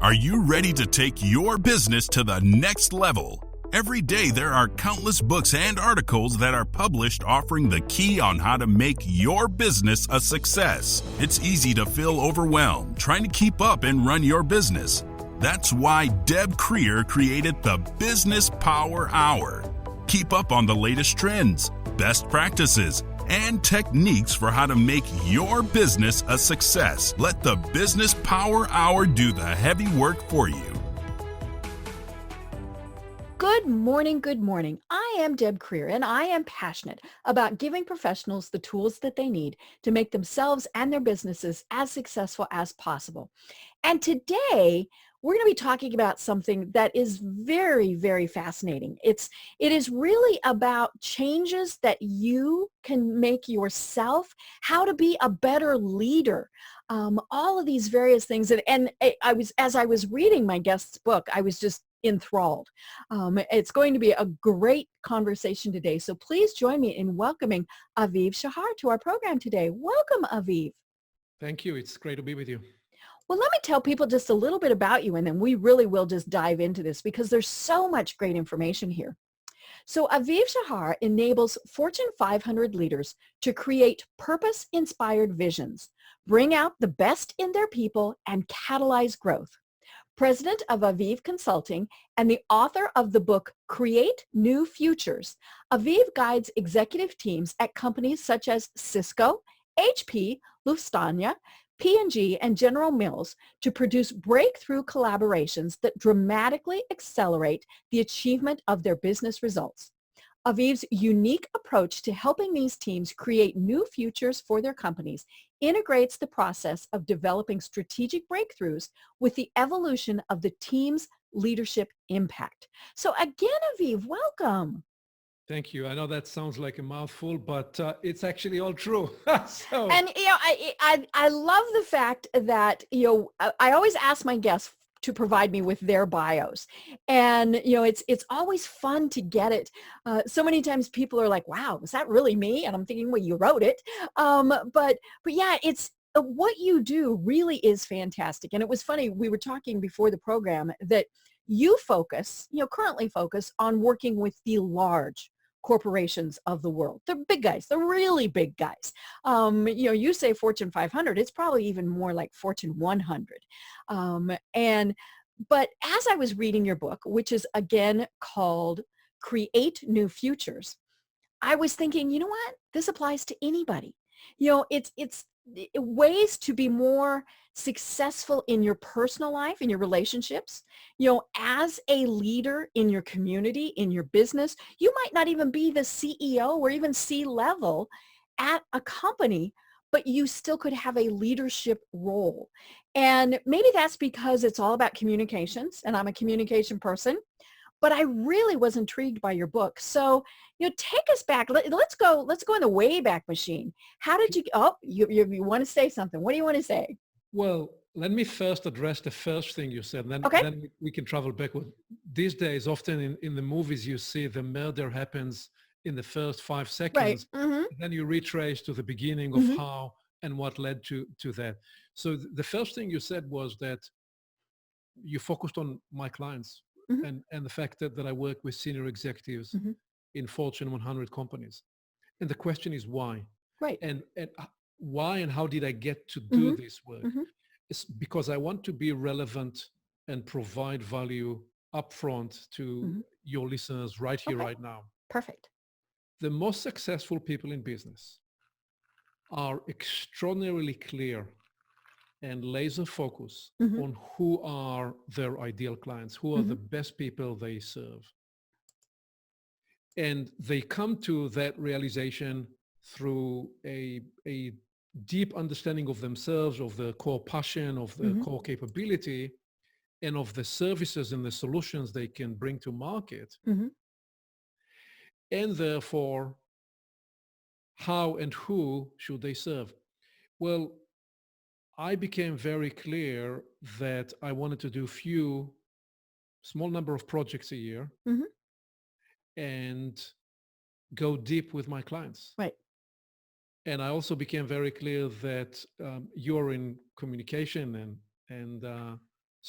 Are you ready to take your business to the next level? Every day, there are countless books and articles that are published offering the key on how to make your business a success. It's easy to feel overwhelmed trying to keep up and run your business. That's why Deb Creer created the Business Power Hour. Keep up on the latest trends, best practices, and techniques for how to make your business a success. Let the Business Power Hour do the heavy work for you. Good morning, good morning. I am Deb Creer, and I am passionate about giving professionals the tools that they need to make themselves and their businesses as successful as possible. And today, we're going to be talking about something that is very, very fascinating. It is really about changes that you can make yourself, how to be a better leader, all of these various things. As I was reading my guest's book, I was just enthralled. It's going to be a great conversation today. So please join me in welcoming Aviv Shahar to our program today. Welcome, Aviv. Thank you. It's great to be with you. Well, let me tell people just a little bit about you, and then we really will just dive into this because there's so much great information here. So Aviv Shahar enables Fortune 500 leaders to create purpose-inspired visions, bring out the best in their people, and catalyze growth. President of Aviv Consulting and the author of the book Create New Futures, Aviv guides executive teams at companies such as Cisco, HP, Lufthansa, P&G, and General Mills to produce breakthrough collaborations that dramatically accelerate the achievement of their business results. Aviv's unique approach to helping these teams create new futures for their companies integrates the process of developing strategic breakthroughs with the evolution of the team's leadership impact. So again, Aviv, welcome. Thank you. I know that sounds like a mouthful, but it's actually all true. And I love the fact that I always ask my guests to provide me with their bios, and it's always fun to get it. So many times people are like, "Wow, was that really me?" And I'm thinking, "Well, you wrote it." But yeah, it's what you do really is fantastic. And it was funny, we were talking before the program that you currently focus on working with the large corporations of the world. They're big guys. They're really big guys. You say Fortune 500, it's probably even more like Fortune 100. But as I was reading your book, which is again called Create New Futures, I was thinking, you know what? This applies to anybody. It's ways to be more successful in your personal life, in your relationships, as a leader in your community, in your business. You might not even be the CEO or even C-level at a company, but you still could have a leadership role. And maybe that's because it's all about communications, and I'm a communication person. But I really was intrigued by your book. So, take us back. Let's go in the Wayback Machine. How did you want to say something? What do you want to say? Well, let me first address the first thing you said, and then we can travel backward. These days, often in the movies, you see the murder happens in the first 5 seconds. Right. Mm-hmm. Then you retrace to the beginning of how and what led to that. So the first thing you said was that you focused on my clients. And the fact that I work with senior executives in Fortune 100 companies. And the question is why? Right. And why and how did I get to do this work? It's because I want to be relevant and provide value upfront to your listeners right here, right now. Perfect. The most successful people in business are extraordinarily clear and laser focus on who are their ideal clients, who are the best people they serve. And they come to that realization through a deep understanding of themselves, of their core passion, of their core capability, and of the services and the solutions they can bring to market. And therefore, how and who should they serve? Well, I became very clear that I wanted to do small number of projects a year and go deep with my clients. Right. And I also became very clear that you're in communication and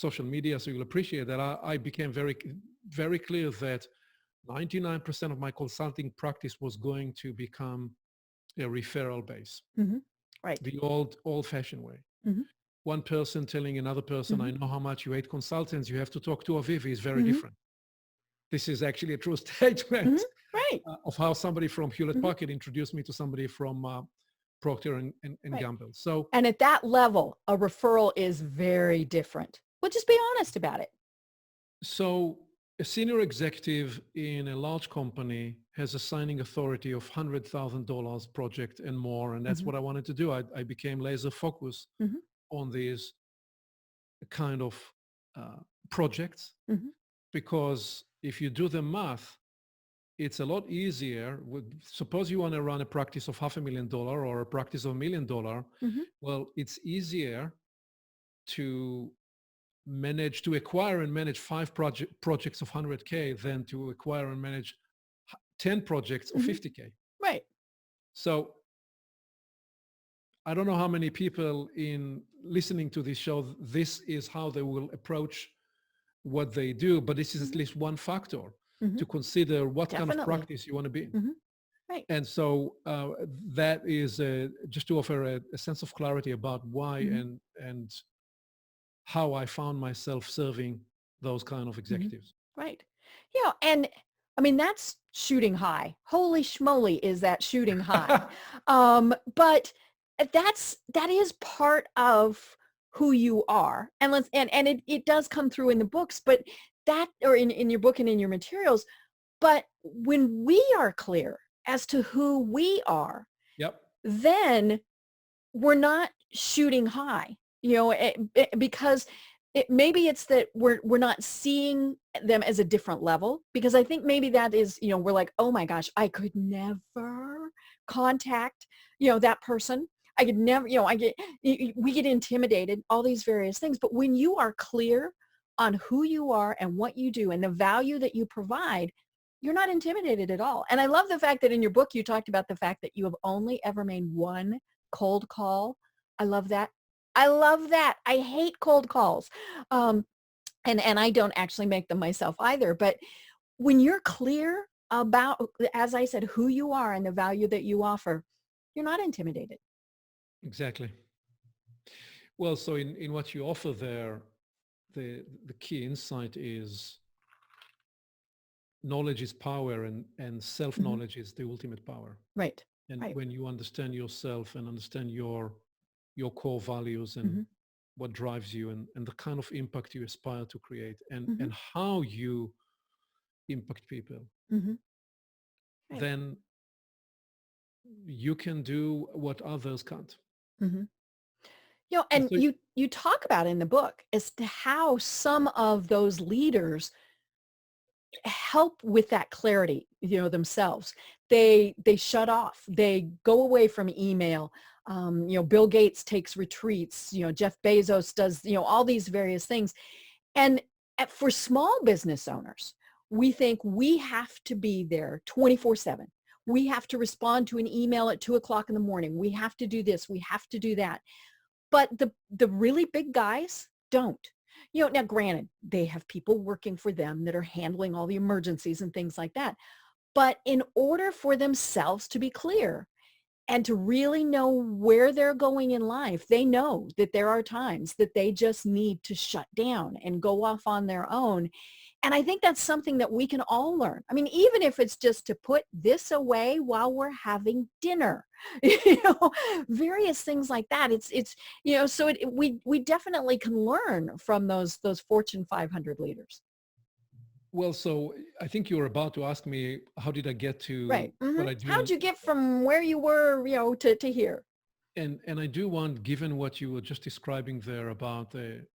social media, so you'll appreciate that I became very clear that 99% of my consulting practice was going to become a referral base, Right. the old-fashioned way. Mm-hmm. One person telling another person, I know how much you hate consultants, you have to talk to Aviv, is very different. This is actually a true statement Right. of how somebody from Hewlett Packard introduced me to somebody from Procter and Right. Gamble. So, And at that level, a referral is very different. Well, just be honest about it. so a senior executive in a large company has a signing authority of $100,000 project and more, and that's what I wanted to do. I became laser focused on these kind of projects, because if you do the math, it's a lot easier. Suppose you want to run a practice of $500,000 or a practice of $1 million. Well, it's easier to acquire and manage 5 projects of 100K than to acquire and manage 10 projects of 50K. Right. So I don't know how many people in listening to this show, this is how they will approach what they do, but this is at least one factor to consider what kind of practice you want to be in. Right. And so that is just to offer a sense of clarity about why and how I found myself serving those kind of executives. Right. Yeah. And I mean, that's shooting high. Holy schmoly, is that shooting high. But that is part of who you are. And it does come through in the books, but or in your book and in your materials. But when we are clear as to who we are, then we're not shooting high, because maybe it's that we're not seeing them as a different level, because I think maybe that is, we're like, oh my gosh, I could never contact, that person. I could never, we get intimidated, all these various things. But when you are clear on who you are and what you do and the value that you provide, you're not intimidated at all. And I love the fact that in your book, you talked about the fact that you have only ever made one cold call. I love that. I love that. I hate cold calls. And I don't actually make them myself either. But when you're clear about, as I said, who you are and the value that you offer, you're not intimidated. Exactly. Well, so in what you offer there, the key insight is knowledge is power, and self-knowledge is the ultimate power. Right. And right. when you understand yourself and understand your core values and what drives you and the kind of impact you aspire to create and how you impact people, Right. then you can do what others can't. And so you talk about in the book as to how some of those leaders help with that clarity, themselves. They shut off. They go away from email. Bill Gates takes retreats. Jeff Bezos does, all these various things. And for small business owners, we think we have to be there 24/7. We have to respond to an email at 2:00 in the morning. We have to do this. We have to do that. But the really big guys don't. Now granted, they have people working for them that are handling all the emergencies and things like that. But in order for themselves to be clear and to really know where they're going in life, they know that there are times that they just need to shut down and go off on their own. And I think that's something that we can all learn. I mean, even if it's just to put this away while we're having dinner, various things like that. So we definitely can learn from those Fortune 500 leaders. Well, so I think you were about to ask me, how did I get to what I do? How'd you get from where you were, to here? And I do want, given what you were just describing there about the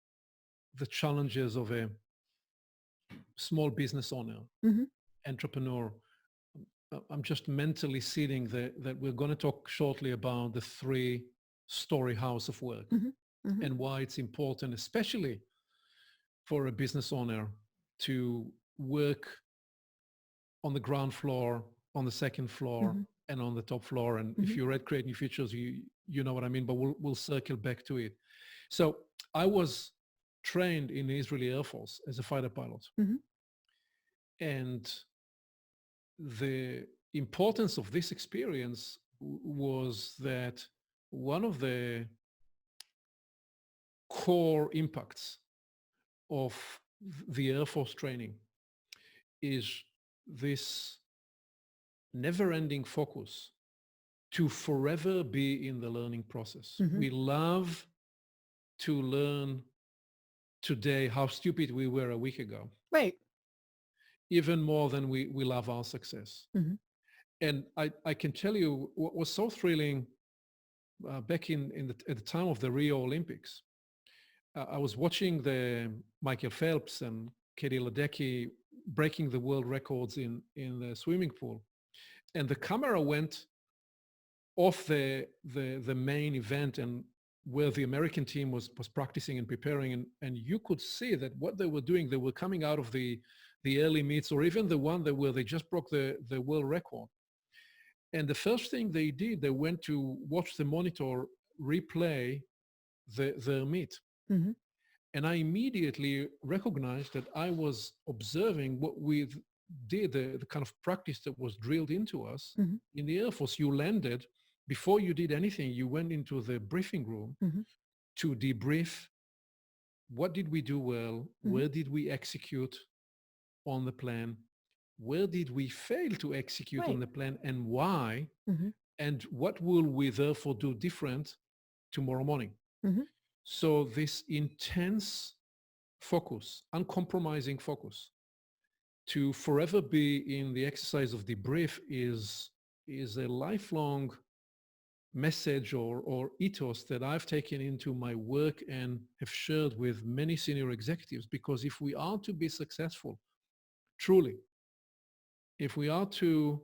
challenges of a small business owner, entrepreneur, I'm just mentally seeing that we're going to talk shortly about the 3-story house of work and why it's important, especially for a business owner, to work on the ground floor, on the second floor, and on the top floor. And if you read Create New Futures, you know what I mean, but we'll circle back to it. So I was trained in the Israeli Air Force as a fighter pilot. And the importance of this experience was that one of the core impacts of the Air Force training is this never-ending focus to forever be in the learning process. We love to learn today how stupid we were a week ago. Right. Even more than we love our success. And I can tell you what was so thrilling back at the time of the Rio Olympics. I was watching the Michael Phelps and Katie Ledecky breaking the world records in the swimming pool. And the camera went off the main event and where the American team was practicing and preparing. And you could see that what they were doing, they were coming out of the early meets or even the one where they just broke the world record. And the first thing they did, they went to watch the monitor replay their meet. And I immediately recognized that I was observing what we did, the kind of practice that was drilled into us in the Air Force. You landed, before you did anything, you went into the briefing room to debrief. What did we do well? Where did we execute on the plan? Where did we fail to execute on the plan and why? And what will we therefore do different tomorrow morning? So this intense focus, uncompromising focus, to forever be in the exercise of debrief is a lifelong message or ethos that I've taken into my work and have shared with many senior executives. Because if we are to be successful, truly, if we are to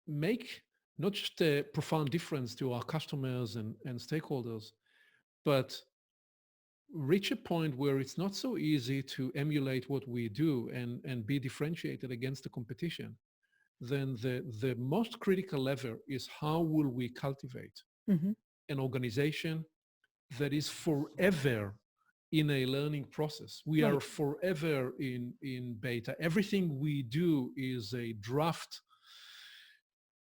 make not just a profound difference to our customers and stakeholders, but reach a point where it's not so easy to emulate what we do and be differentiated against the competition, then the most critical lever is how will we cultivate an organization that is forever in a learning process. We are forever in beta. Everything we do is a draft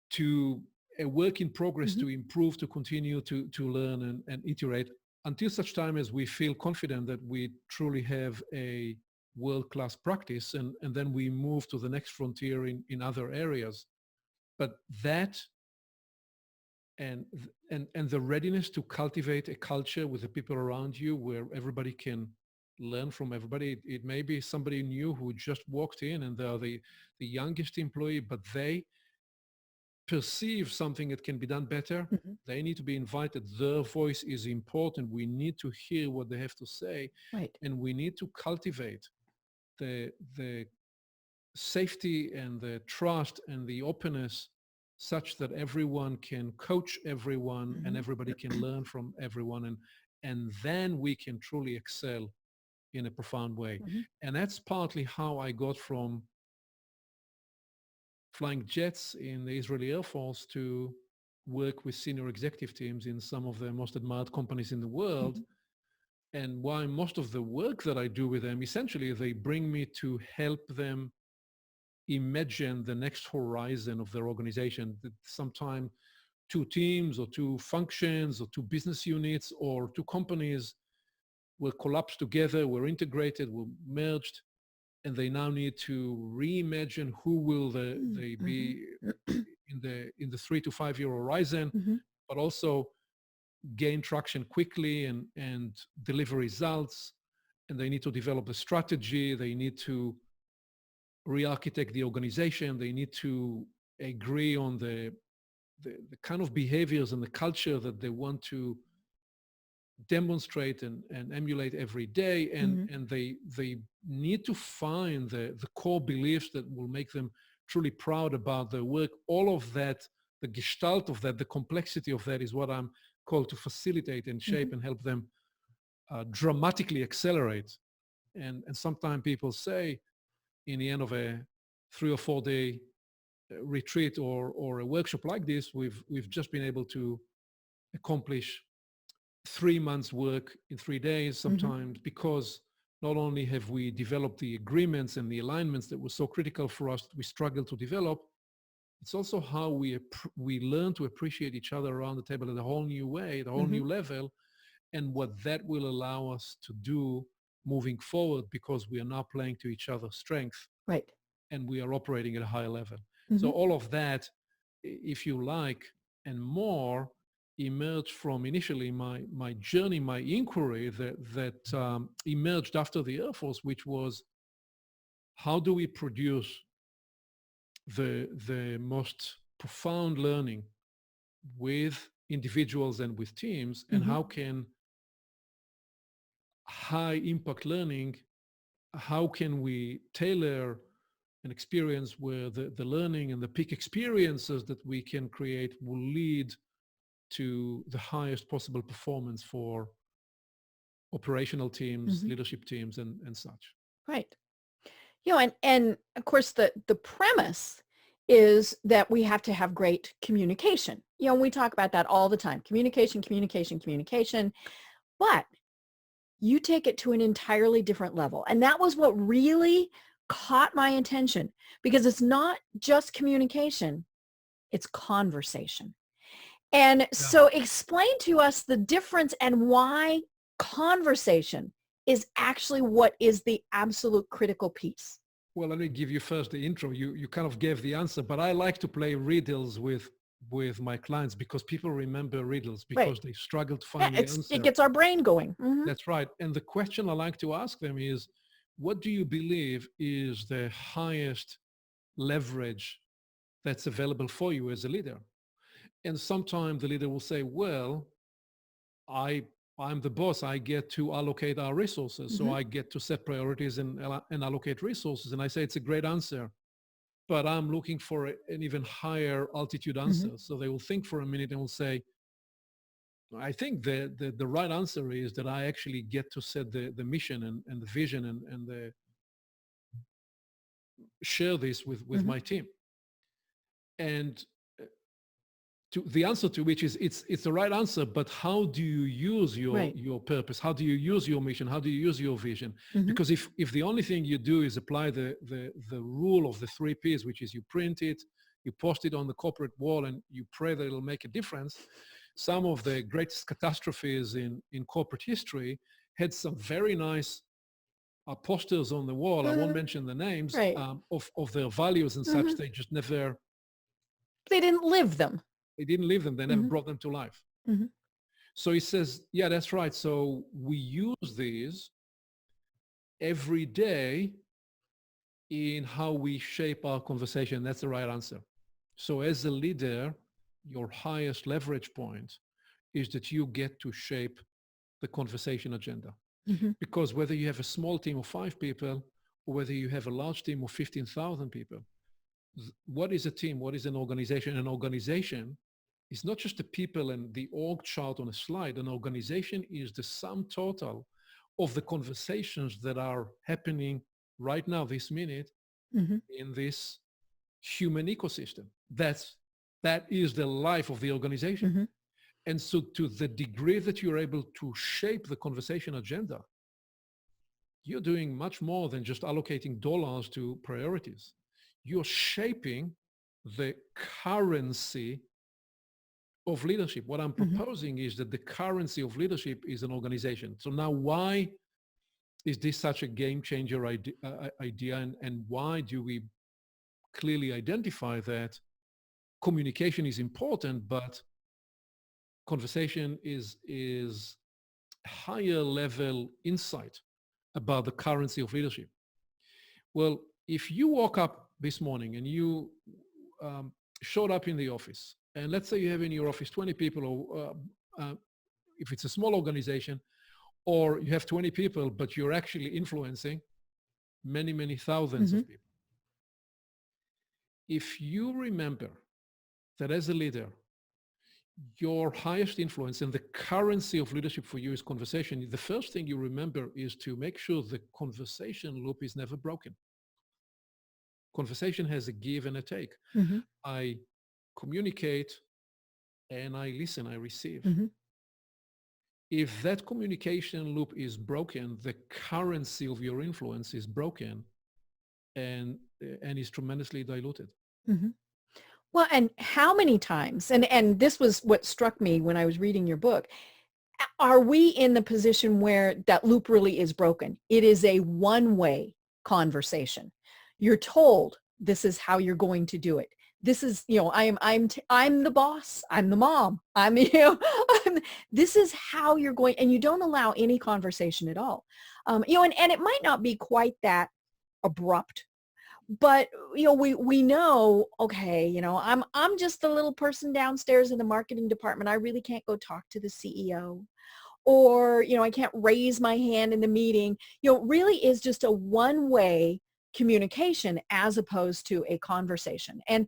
to a work in progress to improve, to continue to learn and iterate until such time as we feel confident that we truly have a world-class practice, and then we move to the next frontier in other areas. But that and the readiness to cultivate a culture with the people around you where everybody can learn from everybody. It may be somebody new who just walked in and they're the youngest employee, but they perceive something that can be done better. They need to be invited. Their voice is important. We need to hear what they have to say. And we need to cultivate the safety and the trust and the openness such that everyone can coach everyone and everybody can learn from everyone. And then we can truly excel in a profound way. And that's partly how I got from flying jets in the Israeli Air Force to work with senior executive teams in some of the most admired companies in the world. And why most of the work that I do with them, essentially, they bring me to help them imagine the next horizon of their organization. That sometime two teams or two functions or two business units or two companies will collapse together, were integrated, were merged, and they now need to reimagine who will they be in the 3 to 5 year horizon, but also gain traction quickly and deliver results. And they need to develop a strategy. They need to re-architect the organization. They need to agree on the kind of behaviors and the culture that they want to demonstrate and emulate every day. And they need to find the core beliefs that will make them truly proud about their work. All of that, the gestalt of that, the complexity of that is what I'm called to facilitate and shape and help them dramatically accelerate. And sometimes people say in the end of a 3 or 4 day retreat or a workshop like this, we've just been able to accomplish 3 months work in 3 days sometimes, because not only have we developed the agreements and the alignments that were so critical for us, we struggle to develop. It's also how we learn to appreciate each other around the table in a whole new way, at a whole new level, and what that will allow us to do moving forward, because we are now playing to each other's strength, Right. and we are operating at a higher level. So all of that, if you like, and more, emerged from initially my journey, my inquiry that emerged after the Air Force, which was, how do we produce the most profound learning with individuals and with teams, and how can high impact learning, how can we tailor an experience where the learning and the peak experiences that we can create will lead to the highest possible performance for operational teams, leadership teams, and such. Right. And of course the premise is that we have to have great communication. We talk about that all the time. Communication, communication, communication. But you take it to an entirely different level. And that was what really caught my attention, because it's not just communication, it's conversation. And so explain to us the difference and why conversation is actually what is the absolute critical piece. Well, let me give you first the intro. You kind of gave the answer, but I like to play riddles with my clients, because people remember riddles because they struggle to find the answer. It gets our brain going. That's right. And the question I like to ask them is, what do you believe is the highest leverage that's available for you as a leader? And sometimes the leader will say, well, I'm the boss. I get to allocate our resources. So I get to set priorities and allocate resources. And I say, it's a great answer, but I'm looking for an even higher altitude answer. So they will think for a minute and will say, I think the right answer is that I actually get to set the mission and the vision and the share this with my team. And the answer to which is it's the right answer, but how do you use your purpose? How do you use your mission? How do you use your vision? Because if the only thing you do is apply the rule of the 3 Ps, which is you print it, you post it on the corporate wall, and you pray that it'll make a difference. Some of the greatest catastrophes in corporate history had some very nice posters on the wall. I won't mention the names of their values and such. They just never. They didn't live them. They didn't live them. They never brought them to life. So he says, yeah, that's right. So we use these every day in how we shape our conversation. That's the right answer. So as a leader, your highest leverage point is that you get to shape the conversation agenda. Because whether you have a small team of 5 people or whether you have a large team of 15,000 people, what is a team? What is an organization? An organization is not just the people and the org chart on a slide. An organization is the sum total of the conversations that are happening right now, this minute, in this human ecosystem. That is the life of the organization. And so to the degree that you're able to shape the conversation agenda, you're doing much more than just allocating dollars to priorities. You're shaping the currency of leadership. What I'm proposing is that the currency of leadership is an organization. So now why is this such a game changer idea? And why do we clearly identify that communication is important, but conversation is higher level insight about the currency of leadership? Well, if you woke up this morning and you showed up in the office, and let's say you have in your office 20 people, or if it's a small organization, or you have 20 people, but you're actually influencing many, many thousands of people. If you remember that as a leader, your highest influence and the currency of leadership for you is conversation, the first thing you remember is to make sure the conversation loop is never broken. Conversation has a give and a take. I communicate and I listen, I receive. If that communication loop is broken, the currency of your influence is broken and is tremendously diluted. Mhm. Well, and how many times, and this was what struck me when I was reading your book, are we in the position where that loop really is broken? It is a one-way conversation. You're told this is how you're going to do it. This is, I'm the boss. I'm the mom. This is how you're going, and you don't allow any conversation at all. And it might not be quite that abrupt, but we know, okay, I'm just the little person downstairs in the marketing department. I really can't go talk to the CEO, or I can't raise my hand in the meeting. Really is just a one-way communication as opposed to a conversation. And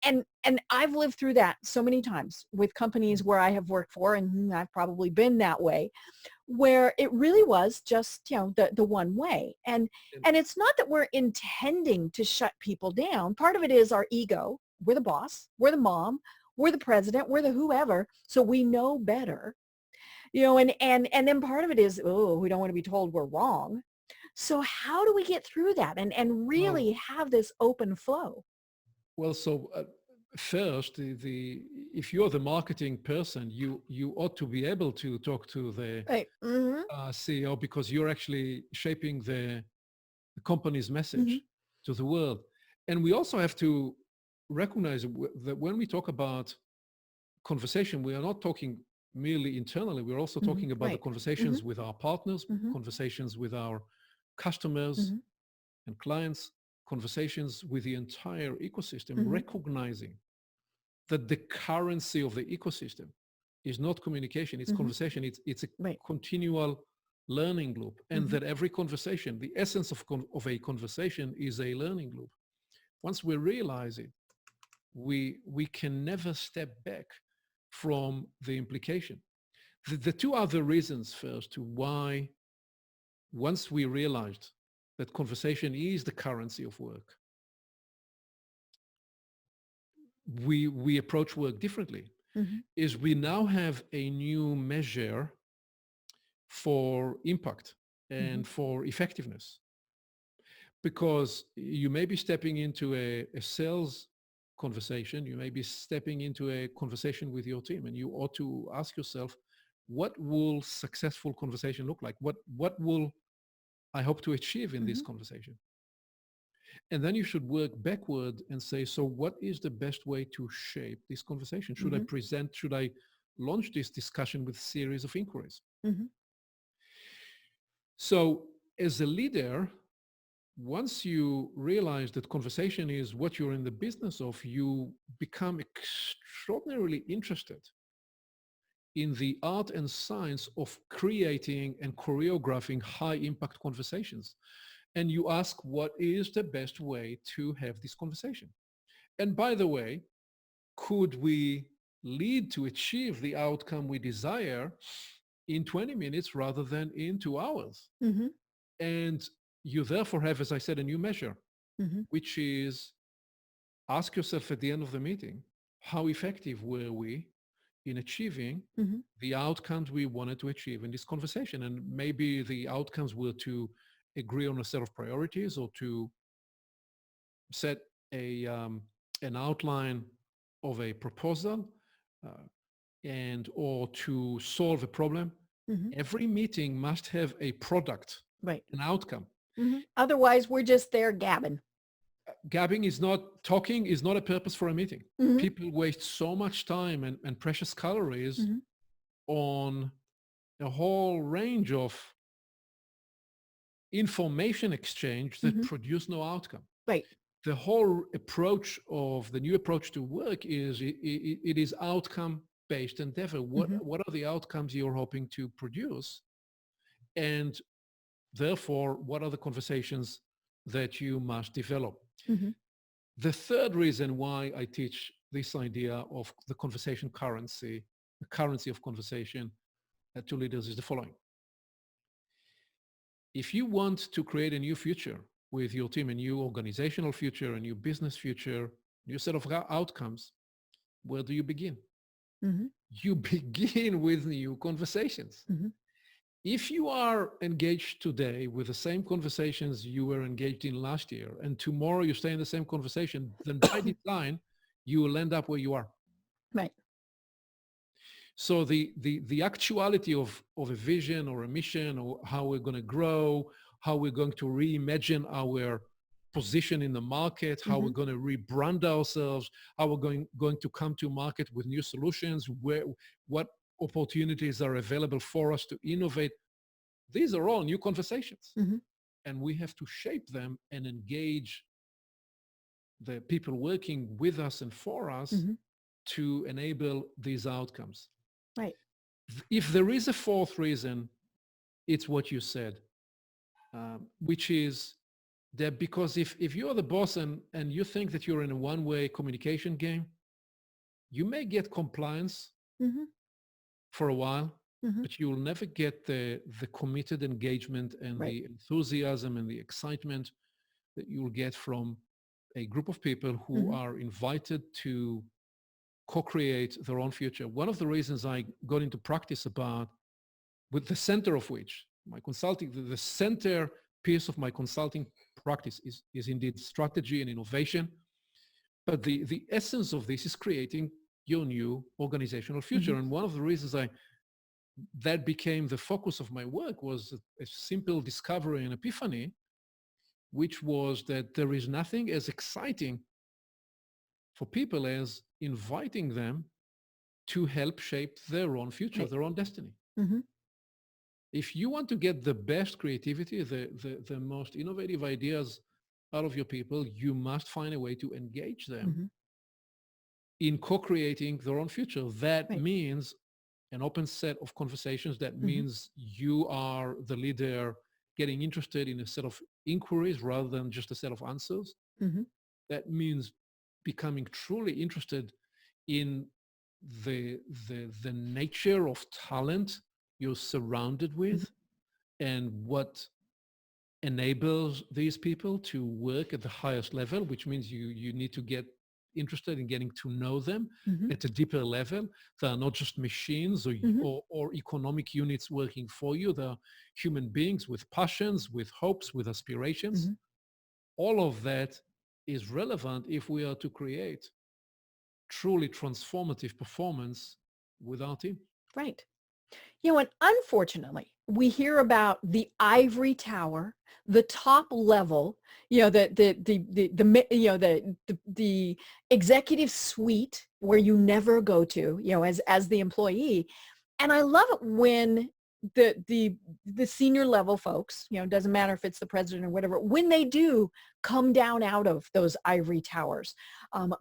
and I've lived through that so many times with companies where I have worked for, and I've probably been that way, where it really was just, the one way. And it's not that we're intending to shut people down. Part of it is our ego. We're the boss, we're the mom, we're the president, we're the whoever. So we know better, and then part of it is, oh, we don't want to be told we're wrong. So how do we get through that and Well, really have this open flow? so first, if you're the marketing person, you ought to be able to talk to the Right. Mm-hmm. CEO, because you're actually shaping the company's Mm-hmm. message to the world. And we also have to recognize that when we talk about conversation, we are not talking merely internally. We're also Mm-hmm. talking about the Right. Mm-hmm. conversations with our partners, Mm-hmm. conversations with our customers Mm-hmm. and clients, conversations with the entire ecosystem, Mm-hmm. recognizing that the currency of the ecosystem is not communication, it's Mm-hmm. conversation. It's a Right. continual learning loop, and Mm-hmm. that every conversation, the essence of a conversation is a learning loop. Once we realize it, we can never step back from the implication. The two other reasons first to why, once we realized that conversation is the currency of work, we approach work differently, Mm-hmm. is we now have a new measure for impact Mm-hmm. and for effectiveness. Because you may be stepping into a sales conversation, you may be stepping into a conversation with your team, and you ought to ask yourself, what will successful conversation look like? What will I hope to achieve in this Mm-hmm. conversation? And then you should work backward and say, so what is the best way to shape this conversation? Mm-hmm. Should I launch this discussion with a series of inquiries? Mm-hmm. So as a leader, once you realize that conversation is what you're in the business of, you become extraordinarily interested in the art and science of creating and choreographing high impact conversations. And you ask, what is the best way to have this conversation? And by the way, could we lead to achieve the outcome we desire in 20 minutes rather than in 2 hours? Mm-hmm. And you therefore have, as I said, a new measure, Mm-hmm. which is, ask yourself at the end of the meeting, how effective were we in achieving Mm-hmm. the outcomes we wanted to achieve in this conversation? And maybe the outcomes were to agree on a set of priorities, or to set an outline of a proposal, uh, and or to solve a problem. Mm-hmm. Every meeting must have a product, Right. an outcome. Mm-hmm. Otherwise, we're just there gabbing. Gabbing is not, talking is not a purpose for a meeting. Mm-hmm. People waste so much time and precious calories Mm-hmm. on a whole range of information exchange that Mm-hmm. produce no outcome. Right. The whole approach of the new approach to work is it is outcome based endeavor. Mm-hmm. What are the outcomes you're hoping to produce? And therefore, what are the conversations that you must develop? Mm-hmm. The third reason why I teach this idea of the conversation currency, the currency of conversation to leaders, is the following. If you want to create a new future with your team, a new organizational future, a new business future, new set of outcomes, where do you begin? Mm-hmm. you begin with new conversations. Mm-hmm. If you are engaged today with the same conversations you were engaged in last year, and tomorrow you stay in the same conversation, then by design, you will end up where you are. Right. So the actuality of a vision or a mission or how we're going to grow, how we're going to reimagine our position in the market, how we're going to rebrand ourselves, how we're going to come to market with new solutions, what opportunities are available for us to innovate. These are all new conversations. Mm-hmm. And we have to shape them and engage the people working with us and for us Mm-hmm. to enable these outcomes. Right. If there is a fourth reason, it's what you said, which is that because if you're the boss and you think that you're in a one-way communication game, you may get compliance Mm-hmm. for a while, Mm-hmm. but you will never get the committed engagement and Right. the enthusiasm and the excitement that you will get from a group of people who Mm-hmm. are invited to co-create their own future. One of the reasons I got into practice about, with the center of which my consulting, the center piece of my consulting practice is indeed strategy and innovation. But the essence of this is creating your new organizational future. Mm-hmm. And one of the reasons that became the focus of my work was a simple discovery and epiphany, which was that there is nothing as exciting for people as inviting them to help shape their own future, Right. their own destiny. Mm-hmm. If you want to get the best creativity, the most innovative ideas out of your people, you must find a way to engage them Mm-hmm. in co-creating their own future. That Right. means an open set of conversations. That Mm-hmm. means you are the leader getting interested in a set of inquiries rather than just a set of answers. Mm-hmm. That means becoming truly interested in the nature of talent you're surrounded Mm-hmm. with and what enables these people to work at the highest level, which means you need to get interested in getting to know them Mm-hmm. at a deeper level. They are not just machines Mm-hmm. or economic units working for you. They're human beings with passions, with hopes, with aspirations. Mm-hmm. All of that is relevant if we are to create truly transformative performance with our team. Right. And unfortunately, we hear about the ivory tower, the top level, the executive suite where you never go to, as the employee. And I love it when the senior level folks, doesn't matter if it's the president or whatever, when they do come down out of those ivory towers.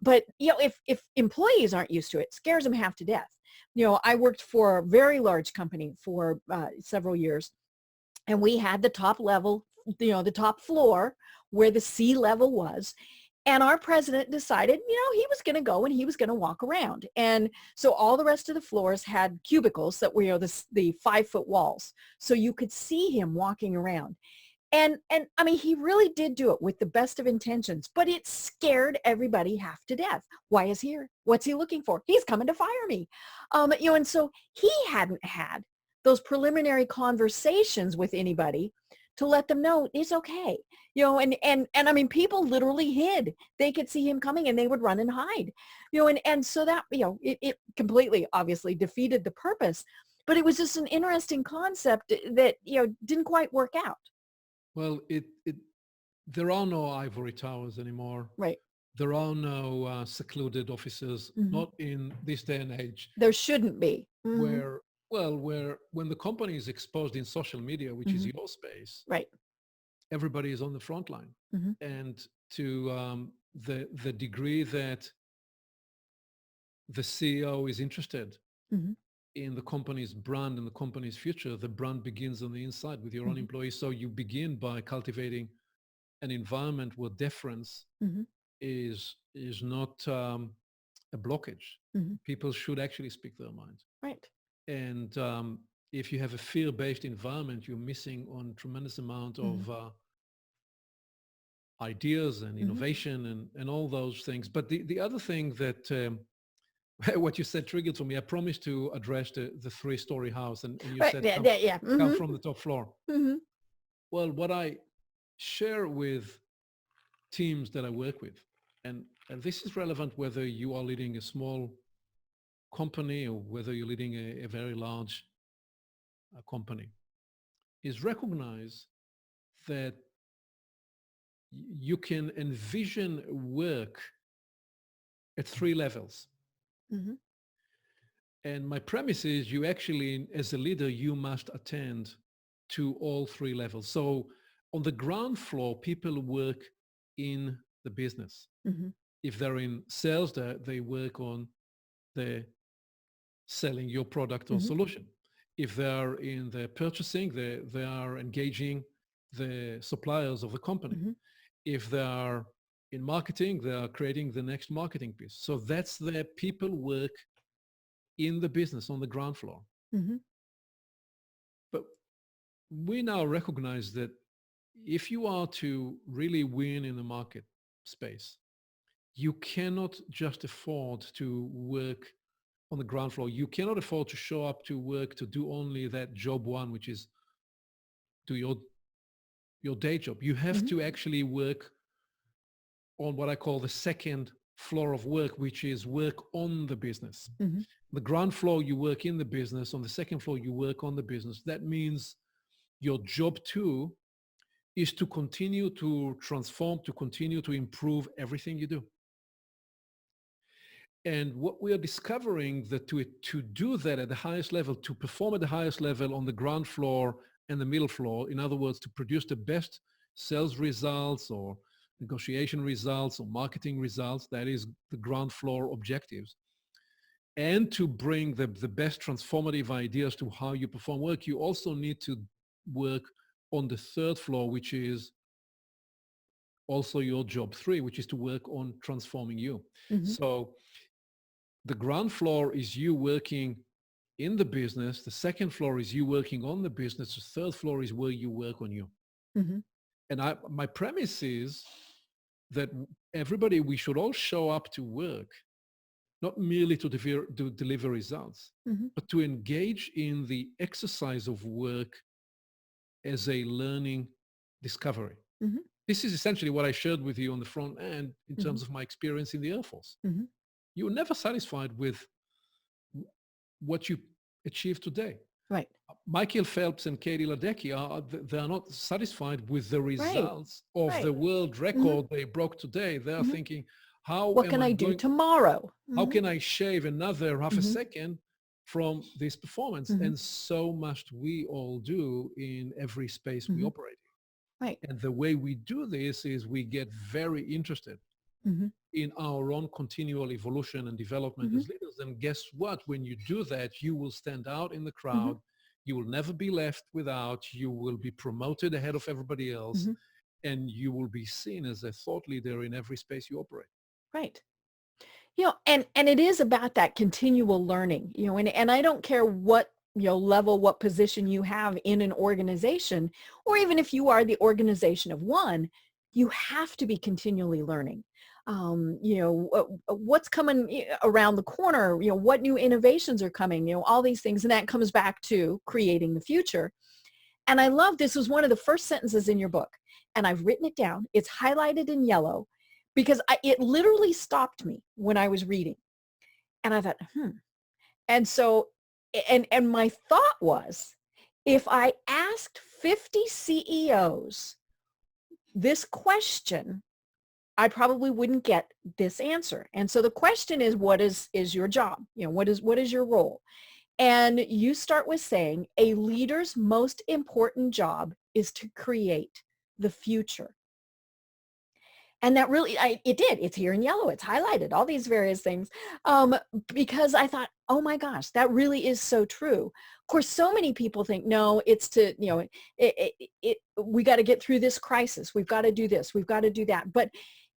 But if employees aren't used to it, it scares them half to death. I worked for a very large company for several years, and we had the top level, the top floor where the C-level was. And our president decided, he was going to go and he was going to walk around. And so all the rest of the floors had cubicles that were, the 5-foot walls. So you could see him walking around. And I mean, he really did do it with the best of intentions, but it scared everybody half to death. Why is he here? What's he looking for? He's coming to fire me. And so he hadn't had those preliminary conversations with anybody to let them know it's okay. And I mean, people literally hid. They could see him coming and they would run and hide. And so that, it completely obviously defeated the purpose, but it was just an interesting concept that, didn't quite work out. Well, there are no ivory towers anymore. Right. There are no secluded offices, not in this day and age. There shouldn't be. Where when the company is exposed in social media, which is your space, right, everybody is on the front line. And to the degree that the CEO is interested in the company's brand and the company's future, the brand begins on the inside with your own employees. So you begin by cultivating an environment where deference is not a blockage. People should actually speak their mind. Right. And if you have a fear-based environment, you're missing on a tremendous amount of ideas and innovation and all those things. But the other thing that what you said triggered for me. I promised to address the three-story house, and you Right. said Yeah. come, Yeah. Yeah. come Mm-hmm. from the top floor. Mm-hmm. Well, what I share with teams that I work with, and this is relevant whether you are leading a small company or whether you're leading a very large company, is recognize that you can envision work at three levels. Mm-hmm. And my premise is you actually, as a leader, you must attend to all three levels. So on the ground floor, people work in the business. Mm-hmm. If they're in sales, they work on the selling your product or Mm-hmm. solution. If they're in the purchasing, they are engaging the suppliers of the company. Mm-hmm. If they are in marketing, they are creating the next marketing piece. So that's the people work in the business on the ground floor. Mm-hmm. But we now recognize that if you are to really win in the market space, you cannot just afford to work on the ground floor. You cannot afford to show up to work to do only that job one, which is do your day job. You have Mm-hmm. to actually work on what I call the second floor of work, which is work on the business. Mm-hmm. The ground floor, you work in the business. On the second floor, you work on the business. That means your job two is to continue to transform, to continue to improve everything you do. And what we are discovering that to do that at the highest level, to perform at the highest level on the ground floor and the middle floor, in other words, to produce the best sales results or negotiation results or marketing results, that is the ground floor objectives, and to bring the best transformative ideas to how you perform work, you also need to work on the third floor, which is also your job three, which is to work on transforming you. Mm-hmm. So the ground floor is you working in the business. The second floor is you working on the business. The third floor is where you work on you. Mm-hmm. And my premise is that everybody, we should all show up to work, not merely to deliver results, Mm-hmm. but to engage in the exercise of work as a learning discovery. Mm-hmm. This is essentially what I shared with you on the front end in terms of my experience in the Air Force. Mm-hmm. You were never satisfied with what you achieved today. Right. Michael Phelps and Katie Ledecky they are not satisfied with the results of Right. the world record they broke today. They are Mm-hmm. thinking, how What am can I I do going, tomorrow? how Mm-hmm. can I shave another half a Mm-hmm. second from this performance? Mm-hmm. And so must we all do in every space we Mm-hmm. operate in. Right. And the way we do this is we get very interested Mm-hmm. in our own continual evolution and development Mm-hmm. as leaders. And guess what? When you do that, you will stand out in the Mm-hmm. crowd. You will never be left without. You will be promoted ahead of everybody else. Mm-hmm. And you will be seen as a thought leader in every space you operate. Right. And it is about that continual learning, and I don't care what, level, what position you have in an organization, or even if you are the organization of one, you have to be continually learning. What's coming around the corner, what new innovations are coming, all these things. And that comes back to creating the future. And I love, this was one of the first sentences in your book, and I've written it down. It's highlighted in yellow because it literally stopped me when I was reading. And I thought, And so, and my thought was, if I asked 50 CEOs this question, I probably wouldn't get this answer. And so the question is, what is your job? What is your role? And you start with saying a leader's most important job is to create the future. And that really, it did. It's here in yellow. It's highlighted, all these various things, because I thought, oh my gosh, that really is so true. Of course, so many people think, no, it's to, we got to get through this crisis. We've got to do this. We've got to do that. But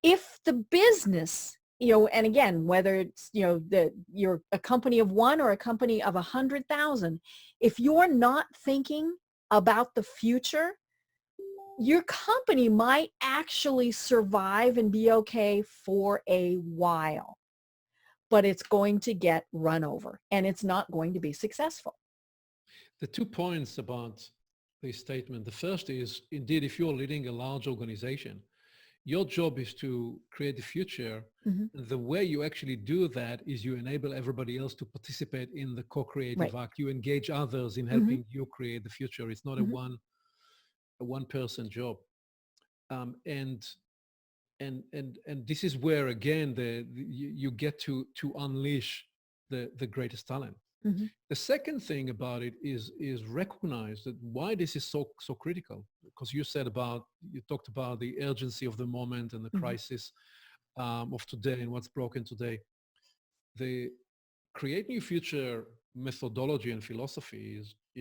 if the business, and again, whether it's, you're a company of one or a company of 100,000, if you're not thinking about the future, your company might actually survive and be okay for a while. but it's going to get run over and it's not going to be successful. The 2 points about this statement. The first is, indeed, if you're leading a large organization, your job is to create the future. Mm-hmm. And the way you actually do that is you enable everybody else to participate in the co-creative act. You engage others in helping you create the future. It's not a one-person job. And this is where, again, you get to unleash the greatest talent. Mm-hmm. The second thing about it is recognize that why this is so critical, because you talked about the urgency of the moment and the crisis of today and what's broken today. The create new future methodology and philosophy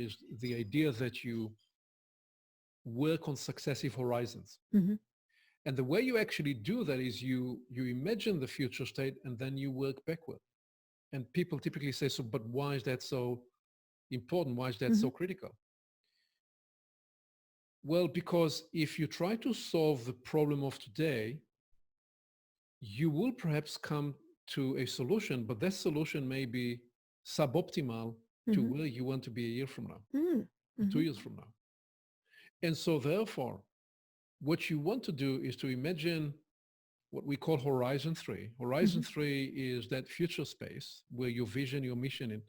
is the idea that you work on successive horizons. Mm-hmm. And the way you actually do that is you imagine the future state and then you work backward. And people typically say, so, but why is that so important? Why is that so critical? Well, because if you try to solve the problem of today, you will perhaps come to a solution, but that solution may be suboptimal to where you want to be a year from now, 2 years from now. And so therefore, what you want to do is to imagine what we call Horizon 3. Horizon 3 is that future space where your vision, your mission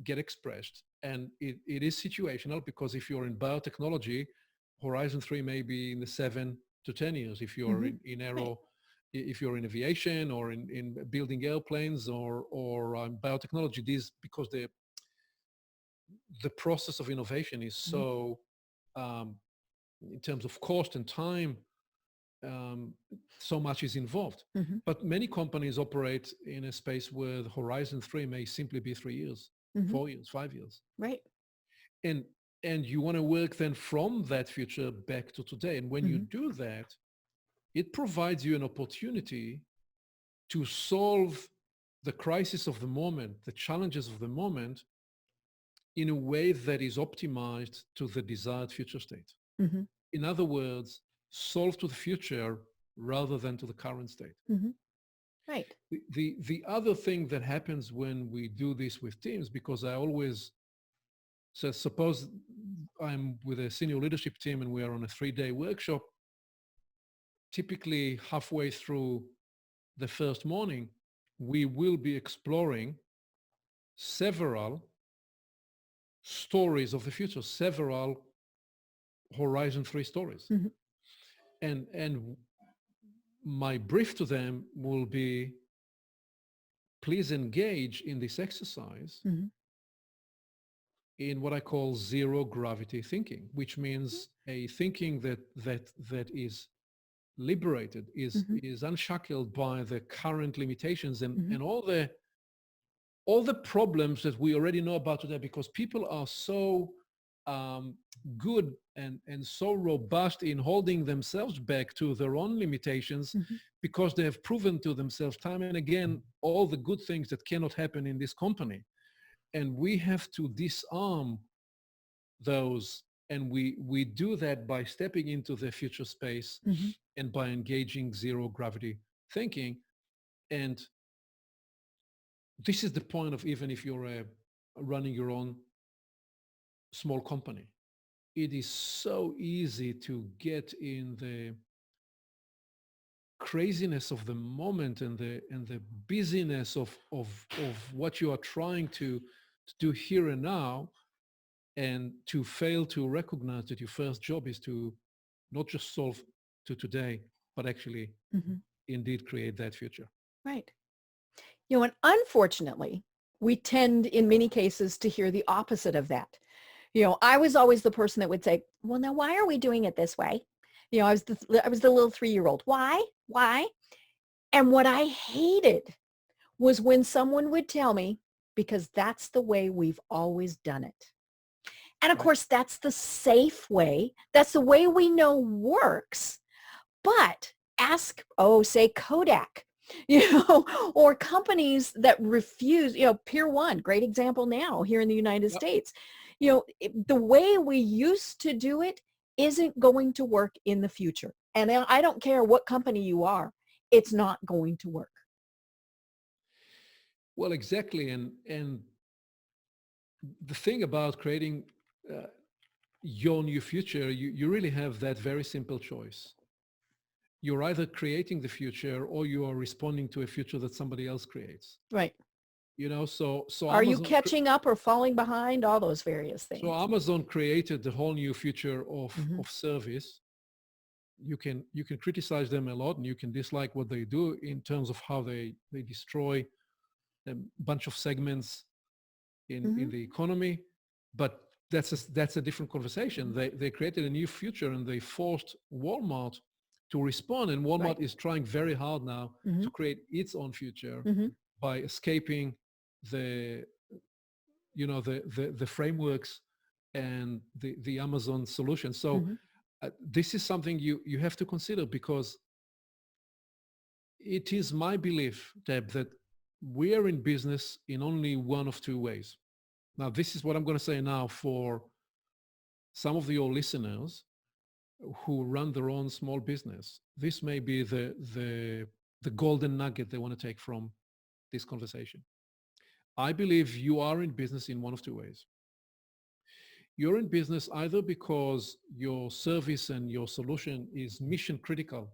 get expressed. And it is situational, because if you're in biotechnology, Horizon 3 may be in the 7 to 10 years. If you're in aero, if you're in aviation or in building airplanes or biotechnology, because the process of innovation is so, in terms of cost and time, so much is involved. But many companies operate in a space where the Horizon 3 may simply be 3 years, 4 years, 5 years. Right. And you want to work then from that future back to today. And when you do that, it provides you an opportunity to solve the crisis of the moment, the challenges of the moment, in a way that is optimized to the desired future state. In other words, solve to the future rather than to the current state. Right. The other thing that happens when we do this with teams, because I always say, suppose I'm with a senior leadership team and we are on a 3-day workshop, typically halfway through the first morning, we will be exploring several stories of the future, several Horizon 3 stories. And my brief to them will be, please engage in this exercise in what I call zero gravity thinking, which means a thinking that is liberated, is unshackled by the current limitations and all the problems that we already know about today, because people are so good and so robust in holding themselves back to their own limitations, because they have proven to themselves time and again all the good things that cannot happen in this company. And we have to disarm those, and we do that by stepping into the future space and by engaging zero gravity thinking. And this is the point of, even if you're running your own small company, it is so easy to get in the craziness of the moment and the busyness of what you are trying to do here and now, and to fail to recognize that your first job is to not just solve to today, but actually indeed create that future. Right. And unfortunately, we tend in many cases to hear the opposite of that. I was always the person that would say, well, now why are we doing it this way? I was the little 3-year-old. Why? And what I hated was when someone would tell me, because that's the way we've always done it. And of course, that's the safe way. That's the way we know works. But ask, say Kodak, or companies that refuse, Pier 1, great example now here in the United States. The way we used to do it isn't going to work in the future. And I don't care what company you are, it's not going to work. Well, exactly. And the thing about creating your new future, you really have that very simple choice. You're either creating the future or you are responding to a future that somebody else creates. Right. So Are you catching up or falling behind? All those various things. So Amazon created the whole new future Mm-hmm. of service. You can criticize them a lot and you can dislike what they do in terms of how they destroy a bunch of segments in the economy, but that's a different conversation. They created a new future and they forced Walmart to respond, and Walmart is trying very hard now to create its own future by escaping the the frameworks and the Amazon solution. So this is something you have to consider, because it is my belief, Deb, that we are in business in only one of two ways. Now, this is what I'm going to say now for some of your listeners who run their own small business. This may be the golden nugget they want to take from this conversation. I believe you are in business in one of two ways. You're in business either because your service and your solution is mission critical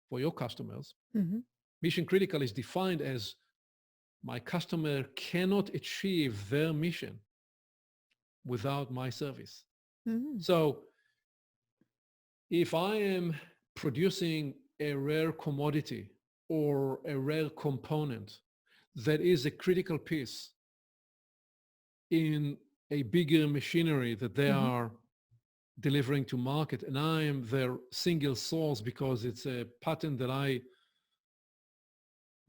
for your customers. Mission critical is defined as my customer cannot achieve their mission without my service. So if I am producing a rare commodity or a rare component that is a critical piece in a bigger machinery that they are delivering to market, and I am their single source because it's a patent that I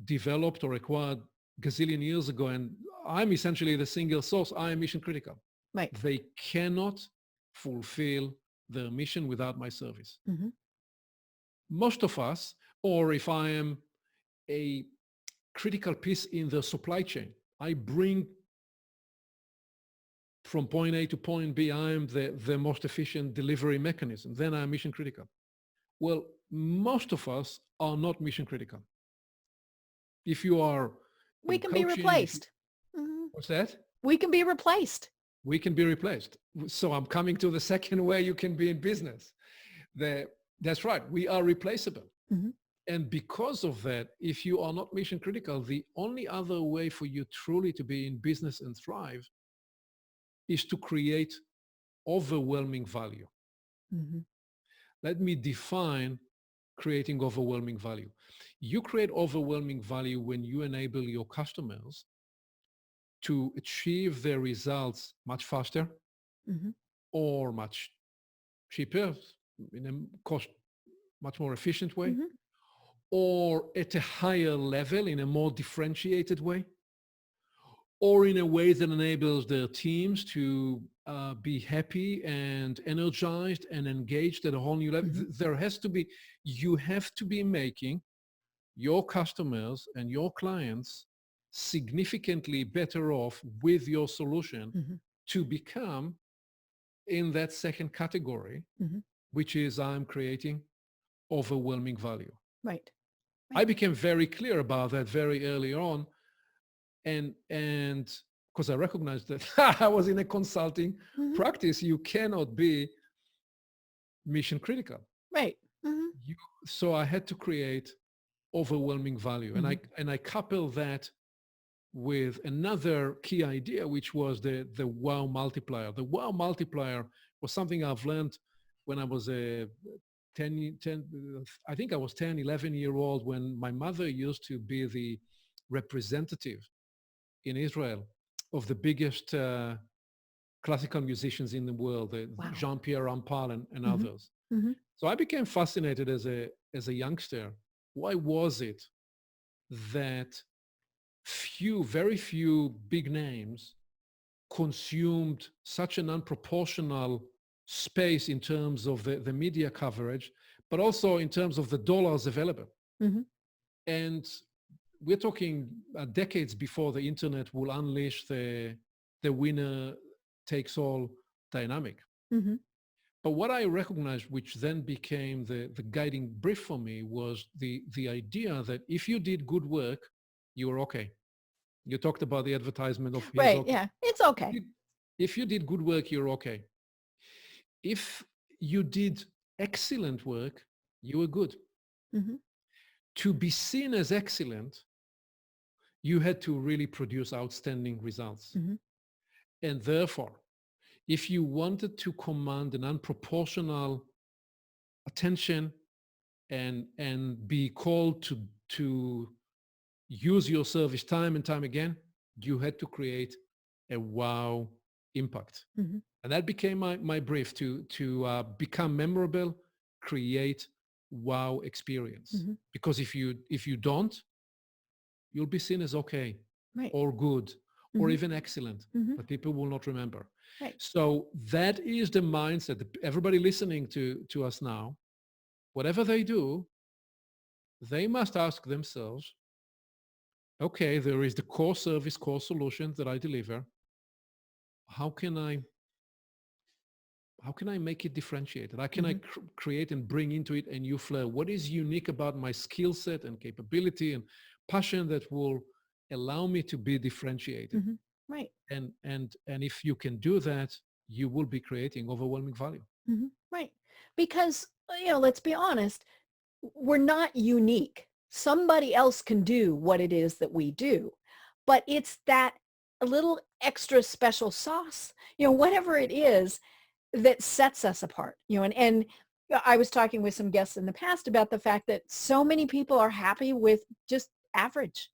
developed or acquired gazillion years ago, and I'm essentially the single source, I am mission critical. Right. They cannot fulfill their mission without my service. Most of us, or if I am a critical piece in the supply chain, I bring from point A to point B, I am the most efficient delivery mechanism, then I'm mission critical. Well, most of us are not mission critical. If you are we can be replaced. What's that? We can be replaced. We can be replaced. So I'm coming to the second way you can be in business. That's right. We are replaceable. And because of that, if you are not mission critical, the only other way for you truly to be in business and thrive is to create overwhelming value. Let me define creating overwhelming value. You create overwhelming value when you enable your customers to achieve their results much faster or much cheaper, in a cost much more efficient way, or at a higher level in a more differentiated way, or in a way that enables their teams to be happy and energized and engaged at a whole new level. You have to be making your customers and your clients significantly better off with your solution to become in that second category, which is I'm creating overwhelming value. Right. I became very clear about that very early on. And because I recognized that I was in a consulting practice, you cannot be mission critical. Right. So I had to create overwhelming value. And I couple that with another key idea, which was the wow multiplier. The wow multiplier was something I've learned when I was I think I was 10, 11-year-old, when my mother used to be the representative in Israel of the biggest classical musicians in the world, Jean-Pierre Rampal and others. So I became fascinated as a youngster. Why was it that very few big names consumed such an unproportional space in terms of the media coverage, but also in terms of the dollars available? And we're talking decades before the internet will unleash the winner takes all dynamic. But what I recognized, which then became the guiding brief for me, was the idea that if you did good work, you were okay. You talked about the advertisement of he's Right. okay. Yeah. It's okay. If you did good work, you're okay. If you did excellent work, you were good. Mm-hmm. To be seen as excellent, you had to really produce outstanding results. Mm-hmm. And therefore, if you wanted to command an unproportional attention and be called to use your service time and time again, you had to create a wow impact. Mm-hmm. And that became my brief to become memorable, create wow experience. Mm-hmm. Because if you don't, you'll be seen as okay Right. or good or Mm-hmm. even excellent, Mm-hmm. but people will not remember. Right. So that is the mindset that everybody listening to us now, whatever they do, they must ask themselves, okay, there is the core service, core solution that I deliver. How can I make it differentiated? How can I create and bring into it a new flair? What is unique about my skill set and capability and passion that will allow me to be differentiated? Mm-hmm. Right. And if you can do that, you will be creating overwhelming value. Mm-hmm. Right. Because, let's be honest, we're not unique. Somebody else can do what it is that we do, but it's that a little extra special sauce, whatever it is that sets us apart, and I was talking with some guests in the past about the fact that so many people are happy with just average.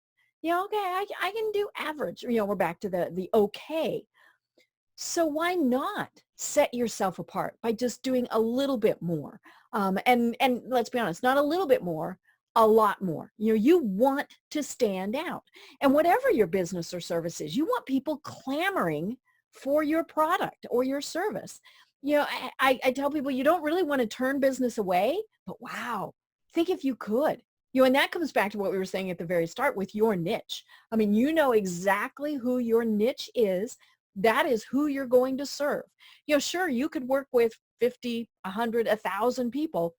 Okay, I can do average. We're back to the okay. So why not set yourself apart by just doing a little bit more? And let's be honest, not a little bit more, a lot more. You want to stand out. And whatever your business or service is, you want people clamoring for your product or your service. I tell people you don't really want to turn business away, but wow, think if you could. And that comes back to what we were saying at the very start with your niche. I mean, you know exactly who your niche is. That is who you're going to serve. Sure, you could work with 50, 100, 1,000 people,